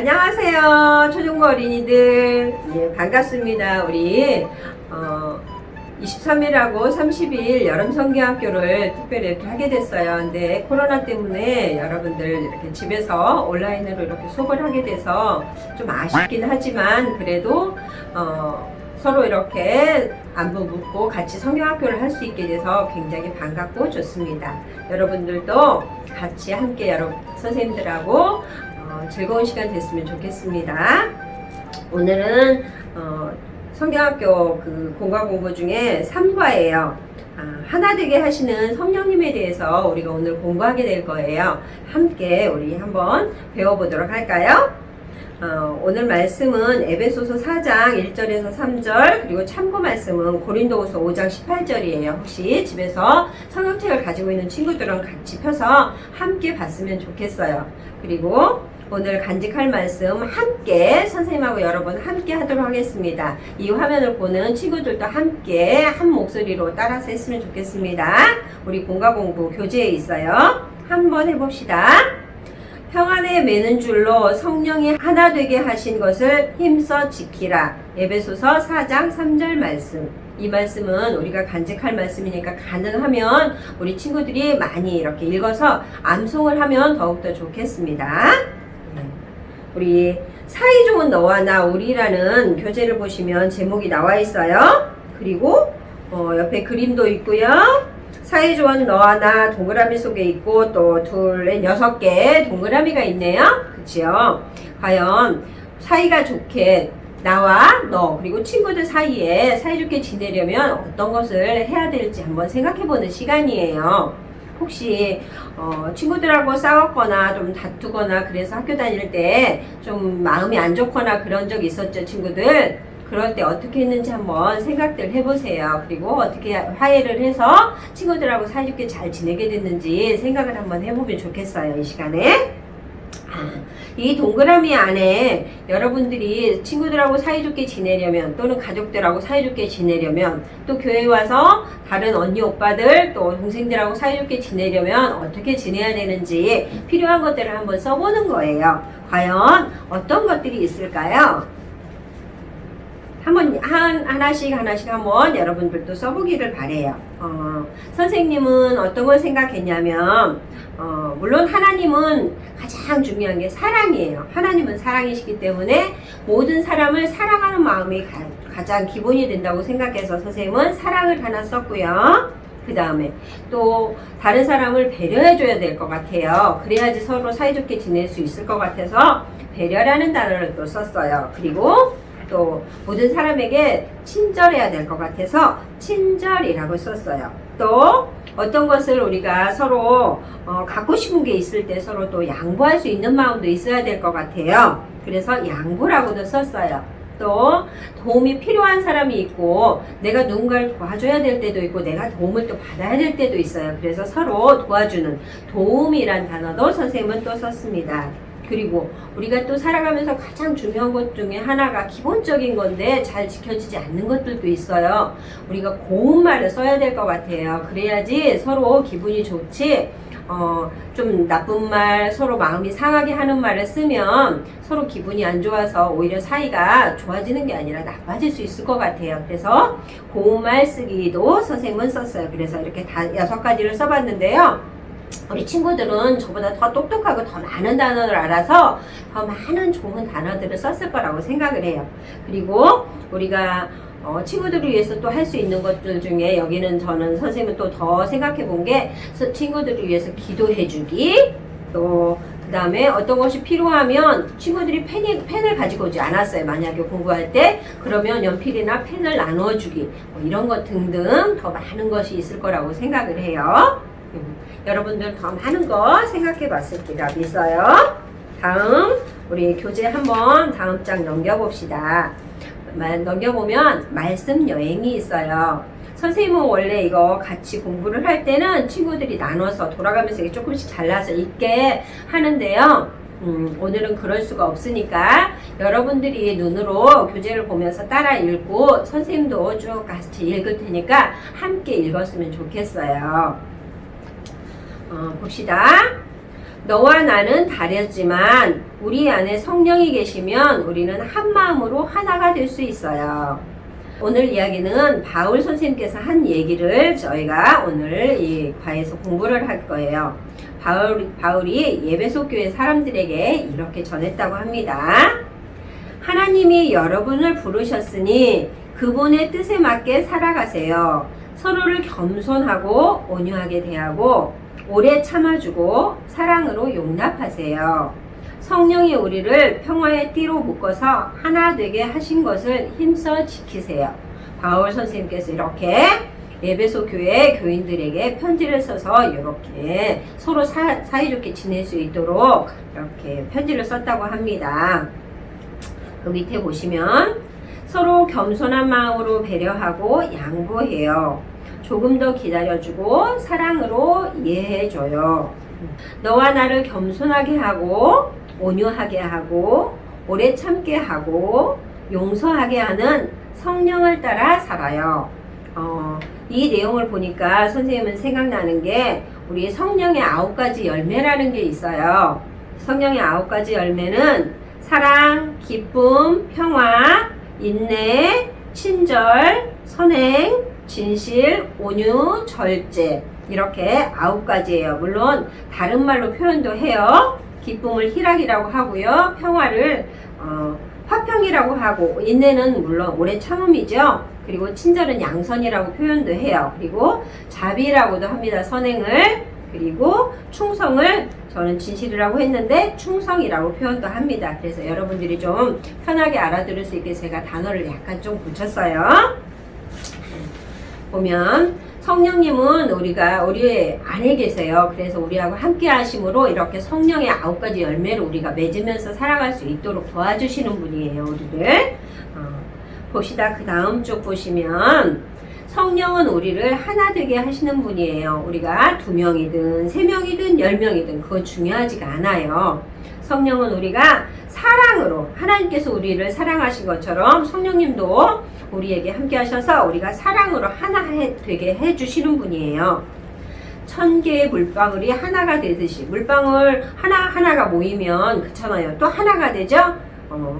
안녕하세요. 초중고 어린이들. 예, 반갑습니다. 우리 23일하고 30일 여름성경학교를 특별히 이렇게 하게 됐어요. 근데 코로나 때문에 여러분들 이렇게 집에서 온라인으로 이렇게 수업을 하게 돼서 좀 아쉽긴 하지만 그래도 서로 이렇게 안부 묻고 같이 성경학교를 할 수 있게 돼서 굉장히 반갑고 좋습니다. 여러분들도 같이 함께 여러분 선생님들하고 즐거운 시간 됐으면 좋겠습니다. 오늘은 성경학교 그 공과 공부 중에 3과예요. 하나 되게 하시는 성령님에 대해서 우리가 오늘 공부하게 될 거예요. 함께 우리 한번 배워보도록 할까요? 오늘 말씀은 에베소서 4장 1절에서 3절, 그리고 참고 말씀은 고린도후서 5장 18절이에요. 혹시 집에서 성경책을 가지고 있는 친구들은 같이 펴서 함께 봤으면 좋겠어요. 그리고 오늘 간직할 말씀 함께 선생님하고 여러분 함께 하도록 하겠습니다. 이 화면을 보는 친구들도 함께 한 목소리로 따라서 했으면 좋겠습니다. 우리 공과 공부 교재에 있어요. 한번 해봅시다. 평안에 매는 줄로 성령이 하나 되게 하신 것을 힘써 지키라. 에베소서 4장 3절 말씀. 이 말씀은 우리가 간직할 말씀이니까 가능하면 우리 친구들이 많이 이렇게 읽어서 암송을 하면 더욱더 좋겠습니다. 우리 사이 좋은 너와 나 우리라는 교재를 보시면 제목이 나와 있어요. 그리고 옆에 그림도 있고요. 사이 좋은 너와 나 동그라미 속에 있고 또 둘, 넷, 6개 동그라미가 있네요. 그치요? 과연 사이가 좋게 나와 너 그리고 친구들 사이에 사이좋게 지내려면 어떤 것을 해야 될지 한번 생각해보는 시간이에요. 혹시 친구들하고 싸웠거나 좀 다투거나 그래서 학교 다닐 때 좀 마음이 안 좋거나 그런 적 있었죠, 친구들? 그럴 때 어떻게 했는지 한번 생각들 해보세요. 그리고 어떻게 화해를 해서 친구들하고 사이좋게 잘 지내게 됐는지 생각을 한번 해보면 좋겠어요, 이 시간에. 이 동그라미 안에 여러분들이 친구들하고 사이좋게 지내려면 또는 가족들하고 사이좋게 지내려면 또 교회 와서 다른 언니 오빠들 또 동생들하고 사이좋게 지내려면 어떻게 지내야 되는지 필요한 것들을 한번 써보는 거예요. 과연 어떤 것들이 있을까요? 하나씩 한번 여러분들도 써보기를 바래요. 선생님은 어떤 걸 생각했냐면 물론 하나님은 가장 중요한 게 사랑이에요. 하나님은 사랑이시기 때문에 모든 사람을 사랑하는 마음이 가장 기본이 된다고 생각해서 선생님은 사랑을 하나 썼고요. 그 다음에 또 다른 사람을 배려해줘야 될 것 같아요. 그래야지 서로 사이좋게 지낼 수 있을 것 같아서 배려라는 단어를 또 썼어요. 그리고 또 모든 사람에게 친절해야 될 것 같아서 친절이라고 썼어요. 또 어떤 것을 우리가 서로 갖고 싶은 게 있을 때 서로 또 양보할 수 있는 마음도 있어야 될 것 같아요. 그래서 양보라고도 썼어요. 또 도움이 필요한 사람이 있고 내가 누군가를 도와줘야 될 때도 있고 내가 도움을 또 받아야 될 때도 있어요. 그래서 서로 도와주는 도움이란 단어도 선생님은 또 썼습니다. 그리고 우리가 또 살아가면서 가장 중요한 것 중에 하나가 기본적인 건데 잘 지켜지지 않는 것들도 있어요. 우리가 고운 말을 써야 될 것 같아요. 그래야지 서로 기분이 좋지 좀 나쁜 말, 서로 마음이 상하게 하는 말을 쓰면 서로 기분이 안 좋아서 오히려 사이가 좋아지는 게 아니라 나빠질 수 있을 것 같아요. 그래서 고운 말 쓰기도 선생님은 썼어요. 그래서 이렇게 다 6가지를 써봤는데요. 우리 친구들은 저보다 더 똑똑하고 더 많은 단어를 알아서 더 많은 좋은 단어들을 썼을 거라고 생각을 해요. 그리고 우리가 친구들을 위해서 또 할 수 있는 것들 중에 여기는 저는 선생님은 또 더 생각해 본 게 친구들을 위해서 기도해 주기, 또 그 다음에 어떤 것이 필요하면 친구들이 펜을 가지고 오지 않았어요. 만약에 공부할 때 그러면 연필이나 펜을 나눠주기 이런 것 등등 더 많은 것이 있을 거라고 생각을 해요. 여러분들 더 많은 거 생각해 봤을 기가 있어요. 다음 우리 교재 한번 다음 장 넘겨봅시다. 넘겨보면 말씀 여행이 있어요. 선생님은 원래 이거 같이 공부를 할 때는 친구들이 나눠서 돌아가면서 조금씩 잘라서 읽게 하는데요. 오늘은 그럴 수가 없으니까 여러분들이 눈으로 교재를 보면서 따라 읽고 선생님도 쭉 같이 읽을 테니까 함께 읽었으면 좋겠어요. 봅시다. 너와 나는 다르지만 우리 안에 성령이 계시면 우리는 한 마음으로 하나가 될 수 있어요. 오늘 이야기는 바울 선생님께서 한 얘기를 저희가 오늘 이 과에서 공부를 할 거예요. 바울이 에베소 교회 사람들에게 이렇게 전했다고 합니다. 하나님이 여러분을 부르셨으니 그분의 뜻에 맞게 살아가세요. 서로를 겸손하고 온유하게 대하고 오래 참아주고 사랑으로 용납하세요. 성령이 우리를 평화의 띠로 묶어서 하나 되게 하신 것을 힘써 지키세요. 바울 선생님께서 이렇게 에베소 교회 교인들에게 편지를 써서 이렇게 서로 사이좋게 지낼 수 있도록 이렇게 편지를 썼다고 합니다. 그 밑에 보시면 서로 겸손한 마음으로 배려하고 양보해요. 조금 더 기다려주고 사랑으로 이해해줘요. 너와 나를 겸손하게 하고 온유하게 하고 오래 참게 하고 용서하게 하는 성령을 따라 살아요. 이 내용을 보니까 선생님은 생각나는 게 우리 성령의 9가지 열매라는 게 있어요. 성령의 9가지 열매는 사랑, 기쁨, 평화, 인내, 친절, 선행, 진실, 온유, 절제 이렇게 9가지예요. 물론 다른 말로 표현도 해요. 기쁨을 희락이라고 하고요. 평화를 화평이라고 하고 인내는 물론 오래 참음이죠. 그리고 친절은 양선이라고 표현도 해요. 그리고 자비라고도 합니다. 선행을. 그리고 충성을 저는 진실이라고 했는데 충성이라고 표현도 합니다. 그래서 여러분들이 좀 편하게 알아들을 수 있게 제가 단어를 약간 좀 붙였어요. 보면 성령님은 우리 안에 계세요. 그래서 우리하고 함께 하심으로 이렇게 성령의 9가지 열매를 우리가 맺으면서 살아갈 수 있도록 도와주시는 분이에요. 우리를 보시다 그 다음 쪽 보시면 성령은 우리를 하나 되게 하시는 분이에요. 우리가 2명이든 3명이든 10명이든 그건 중요하지가 않아요. 성령은 우리가 사랑으로 하나님께서 우리를 사랑하신 것처럼 성령님도 우리에게 함께 하셔서 우리가 사랑으로 하나 되게 해주시는 분이에요. 1000개의 물방울이 하나가 되듯이 물방울 하나가 모이면 그렇잖아요. 또 하나가 되죠?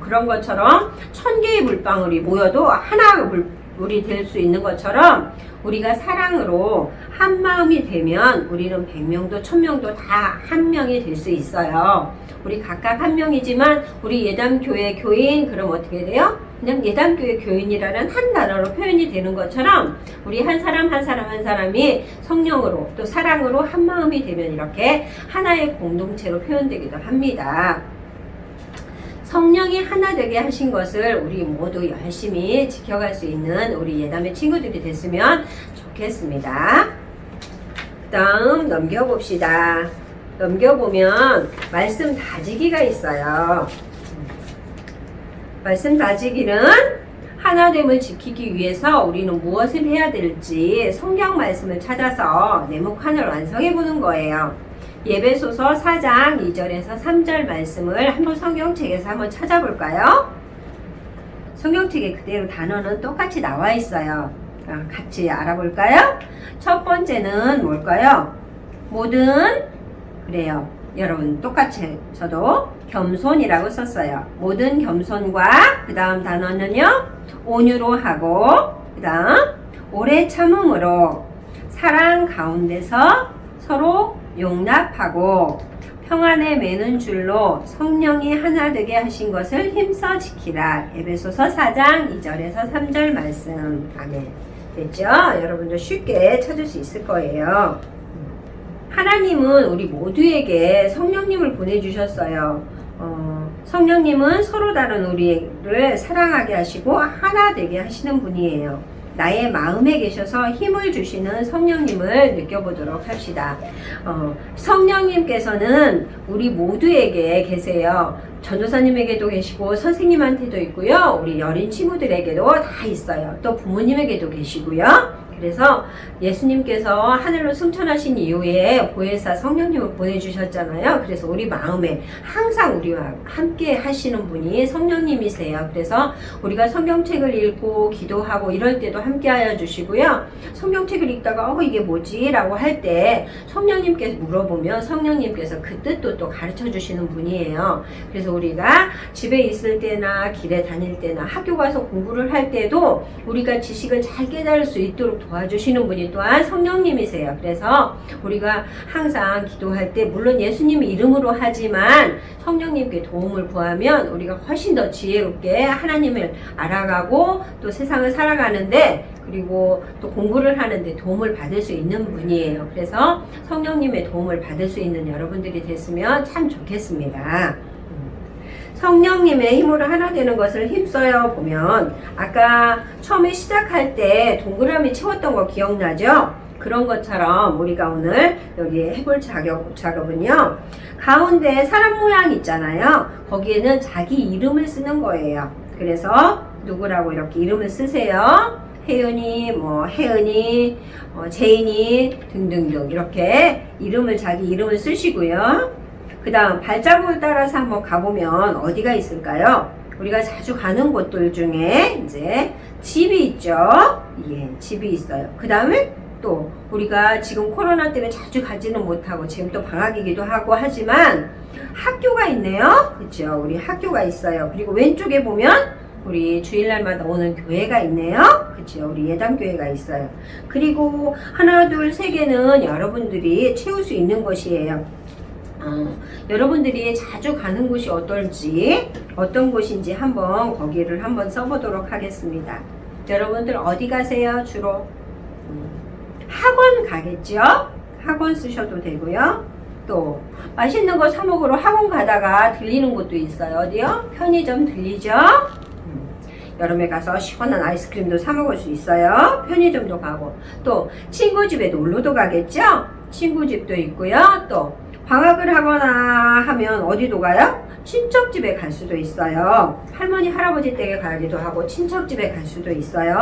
그런 것처럼 1000개의 물방울이 모여도 하나 물이 될 수 있는 것처럼 우리가 사랑으로 한 마음이 되면 우리는 100명도 1000명도 다 한 명이 될 수 있어요. 우리 각각 한 명이지만 우리 예담교회 교인 그럼 어떻게 돼요? 그냥 예담교회 교인이라는 한 단어로 표현이 되는 것처럼 우리 한 사람 한 사람이 성령으로 또 사랑으로 한 마음이 되면 이렇게 하나의 공동체로 표현되기도 합니다. 성령이 하나 되게 하신 것을 우리 모두 열심히 지켜갈 수 있는 우리 예담의 친구들이 됐으면 좋겠습니다. 그 다음 넘겨봅시다. 넘겨보면 말씀 다지기가 있어요. 말씀 다지기는 하나됨을 지키기 위해서 우리는 무엇을 해야 될지 성경 말씀을 찾아서 네모칸을 완성해 보는 거예요. 예배소서 4장 2절에서 3절 말씀을 한번 성경책에서 한번 찾아볼까요? 성경책에 그대로 단어는 똑같이 나와 있어요. 같이 알아볼까요? 첫 번째는 뭘까요? 모든 그래요. 여러분 똑같이 저도 겸손이라고 썼어요. 모든 겸손과 그 다음 단어는요. 온유로 하고 그 다음 오래 참음으로 사랑 가운데서 서로 용납하고 평안에 매는 줄로 성령이 하나 되게 하신 것을 힘써 지키라. 에베소서 4장 2절에서 3절 말씀. 아멘. 됐죠? 여러분도 쉽게 찾을 수 있을 거예요. 하나님은 우리 모두에게 성령님을 보내주셨어요. 성령님은 서로 다른 우리를 사랑하게 하시고 하나 되게 하시는 분이에요. 나의 마음에 계셔서 힘을 주시는 성령님을 느껴보도록 합시다. 성령님께서는 우리 모두에게 계세요. 전도사님에게도 계시고 선생님한테도 있고요. 우리 여린 친구들에게도 다 있어요. 또 부모님에게도 계시고요. 그래서 예수님께서 하늘로 승천하신 이후에 보혜사 성령님을 보내주셨잖아요. 그래서 우리 마음에 항상 우리와 함께 하시는 분이 성령님이세요. 그래서 우리가 성경책을 읽고 기도하고 이럴 때도 함께 하여 주시고요. 성경책을 읽다가 이게 뭐지? 라고 할 때 성령님께서 물어보면 성령님께서 그 뜻도 또 가르쳐 주시는 분이에요. 그래서 우리가 집에 있을 때나 길에 다닐 때나 학교 가서 공부를 할 때도 우리가 지식을 잘 깨달을 수 있도록 도와주시는 분이 또한 성령님이세요. 그래서 우리가 항상 기도할 때 물론 예수님 이름으로 하지만 성령님께 도움을 구하면 우리가 훨씬 더 지혜롭게 하나님을 알아가고 또 세상을 살아가는데 그리고 또 공부를 하는데 도움을 받을 수 있는 분이에요. 그래서 성령님의 도움을 받을 수 있는 여러분들이 됐으면 참 좋겠습니다. 성령님의 힘으로 하나 되는 것을 힘써요 보면 아까 처음에 시작할 때 동그라미 채웠던 거 기억나죠? 그런 것처럼 우리가 오늘 여기 해볼 작업은요. 가운데 사람 모양 있잖아요. 거기에는 자기 이름을 쓰는 거예요. 그래서 누구라고 이렇게 이름을 쓰세요. 혜은이, 혜은이, 제인이 등등등 이렇게 자기 이름을 쓰시고요. 그 다음 발자국을 따라서 한번 가보면 어디가 있을까요? 우리가 자주 가는 곳들 중에 이제 집이 있죠. 예, 집이 있어요. 그 다음에 또 우리가 지금 코로나 때문에 자주 가지는 못하고 지금 또 방학이기도 하고 하지만 학교가 있네요. 그렇죠? 우리 학교가 있어요. 그리고 왼쪽에 보면 우리 주일날마다 오는 교회가 있네요. 그렇죠? 우리 예담교회가 있어요. 그리고 하나, 둘, 세 개는 여러분들이 채울 수 있는 것이에요. 여러분들이 자주 가는 곳이 어떤 곳인지 거기를 한번 써보도록 하겠습니다. 여러분들 어디 가세요? 주로 학원 가겠죠? 학원 쓰셔도 되고요. 또 맛있는 거 사 먹으러 학원 가다가 들리는 곳도 있어요. 어디요? 편의점 들리죠? 여름에 가서 시원한 아이스크림도 사 먹을 수 있어요. 편의점도 가고 또 친구 집에 놀러도 가겠죠? 친구 집도 있고요. 또 방학을 하거나 하면 어디도 가요? 친척 집에 갈 수도 있어요. 할머니 할아버지 댁에 가기도 하고 친척 집에 갈 수도 있어요.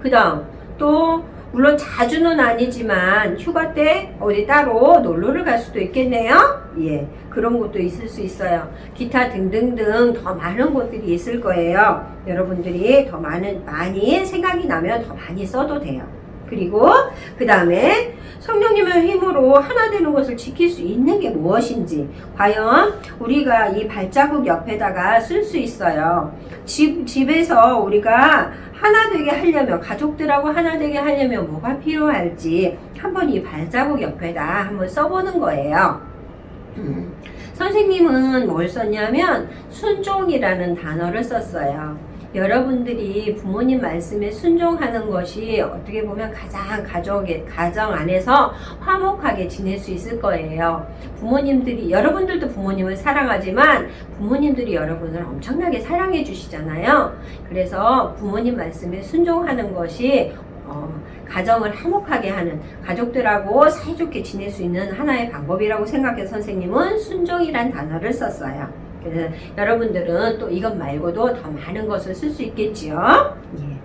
그 다음 또 물론 자주는 아니지만 휴가 때 어디 따로 놀러를 갈 수도 있겠네요. 예, 그런 곳도 있을 수 있어요. 기타 등등등 더 많은 곳들이 있을 거예요. 여러분들이 더 많이 생각이 나면 더 많이 써도 돼요. 그리고 그 다음에 성령님의 힘으로 하나 되는 것을 지킬 수 있는 게 무엇인지 과연 우리가 이 발자국 옆에다가 쓸 수 있어요. 집에서 우리가 하나 되게 하려면 가족들하고 하나 되게 하려면 뭐가 필요할지 한번 이 발자국 옆에다 한번 써보는 거예요. 선생님은 뭘 썼냐면 순종이라는 단어를 썼어요. 여러분들이 부모님 말씀에 순종하는 것이 어떻게 보면 가장 가정 안에서 화목하게 지낼 수 있을 거예요. 여러분들도 부모님을 사랑하지만 부모님들이 여러분을 엄청나게 사랑해 주시잖아요. 그래서 부모님 말씀에 순종하는 것이 가정을 화목하게 하는, 가족들하고 사이좋게 지낼 수 있는 하나의 방법이라고 생각해서 선생님은 순종이란 단어를 썼어요. 그래서 여러분들은 또 이것 말고도 더 많은 것을 쓸 수 있겠지요. 예.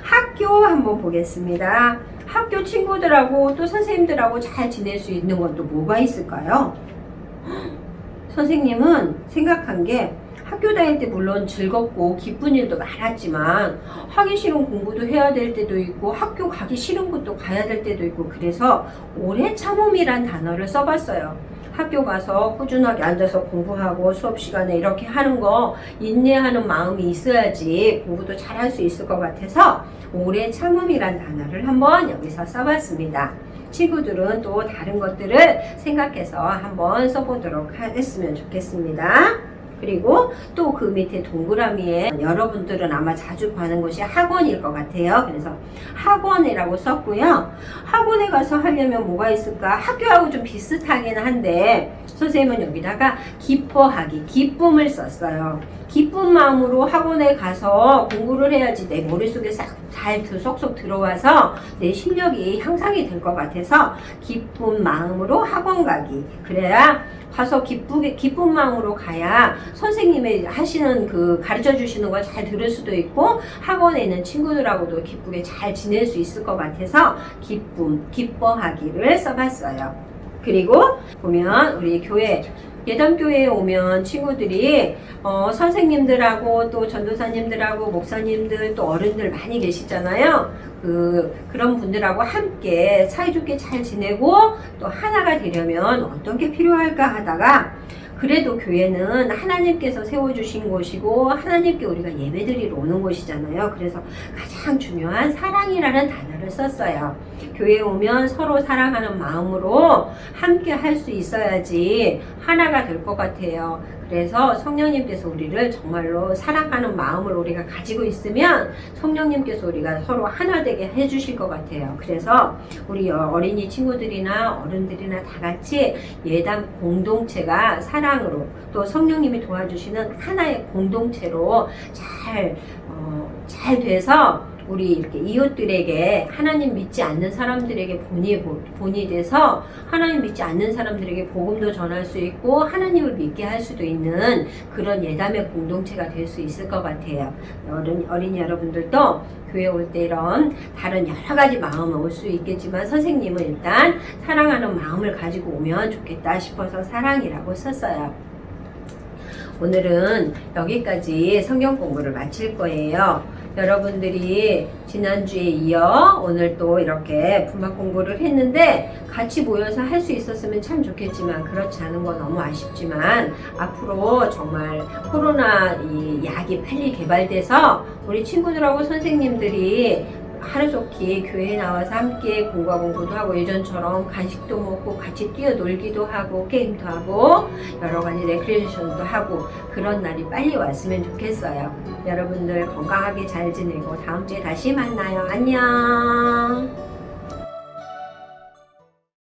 학교 한번 보겠습니다. 학교 친구들하고 또 선생님들하고 잘 지낼 수 있는 건 또 뭐가 있을까요? 선생님은 생각한 게 학교 다닐 때 물론 즐겁고 기쁜 일도 많았지만 하기 싫은 공부도 해야 될 때도 있고 학교 가기 싫은 곳도 가야 될 때도 있고 그래서 오래 참음이란 단어를 써봤어요. 학교 가서 꾸준하게 앉아서 공부하고 수업 시간에 이렇게 하는 거 인내하는 마음이 있어야지 공부도 잘할 수 있을 것 같아서 오래 참음이란 단어를 한번 여기서 써봤습니다. 친구들은 또 다른 것들을 생각해서 한번 써보도록 했으면 좋겠습니다. 그리고 또 그 밑에 동그라미에 여러분들은 아마 자주 가는 곳이 학원일 것 같아요. 그래서 학원이라고 썼고요. 학원에 가서 하려면 뭐가 있을까? 학교하고 좀 비슷하긴 한데 선생님은 여기다가 기뻐하기, 기쁨을 썼어요. 기쁜 마음으로 학원에 가서 공부를 해야지 내 머릿속에 잘 쏙쏙 들어와서 내 실력이 향상이 될 것 같아서 기쁜 마음으로 학원 가기. 그래야 가서 기쁜 마음으로 가야 선생님의 하시는 그 가르쳐 주시는 걸 잘 들을 수도 있고 학원에 있는 친구들하고도 기쁘게 잘 지낼 수 있을 것 같아서 기뻐하기를 써봤어요. 그리고 보면 우리 교회 예담교회에 오면 친구들이 선생님들하고 또 전도사님들하고 목사님들 또 어른들 많이 계시잖아요. 그런 분들하고 함께 사이좋게 잘 지내고 또 하나가 되려면 어떤 게 필요할까 하다가 그래도 교회는 하나님께서 세워주신 곳이고 하나님께 우리가 예배드리러 오는 곳이잖아요. 그래서 가장 중요한 사랑이라는 단어를 썼어요. 교회에 오면 서로 사랑하는 마음으로 함께 할 수 있어야지 하나가 될 것 같아요. 그래서 성령님께서 우리를 정말로 사랑하는 마음을 우리가 가지고 있으면 성령님께서 우리가 서로 하나 되게 해주실 것 같아요. 그래서 우리 어린이 친구들이나 어른들이나 다 같이 예담 공동체가 사랑으로 또 성령님이 도와주시는 하나의 공동체로 잘 돼서 우리 이렇게 이웃들에게 하나님 믿지 않는 사람들에게 본이 돼서 하나님 믿지 않는 사람들에게 복음도 전할 수 있고 하나님을 믿게 할 수도 있는 그런 예담의 공동체가 될 수 있을 것 같아요. 어린이 여러분들도 교회 올 때 이런 다른 여러 가지 마음은 올 수 있겠지만 선생님은 일단 사랑하는 마음을 가지고 오면 좋겠다 싶어서 사랑이라고 썼어요. 오늘은 여기까지 성경 공부를 마칠 거예요. 여러분들이 지난주에 이어 오늘 또 이렇게 분막 공부를 했는데 같이 모여서 할 수 있었으면 참 좋겠지만 그렇지 않은 건 너무 아쉽지만 앞으로 정말 코로나 이 약이 빨리 개발돼서 우리 친구들하고 선생님들이 하루속히 교회에 나와서 함께 공부도 하고 예전처럼 간식도 먹고 같이 뛰어놀기도 하고 게임도 하고 여러 가지 레크레이션도 하고 그런 날이 빨리 왔으면 좋겠어요. 여러분들 건강하게 잘 지내고 다음 주에 다시 만나요. 안녕.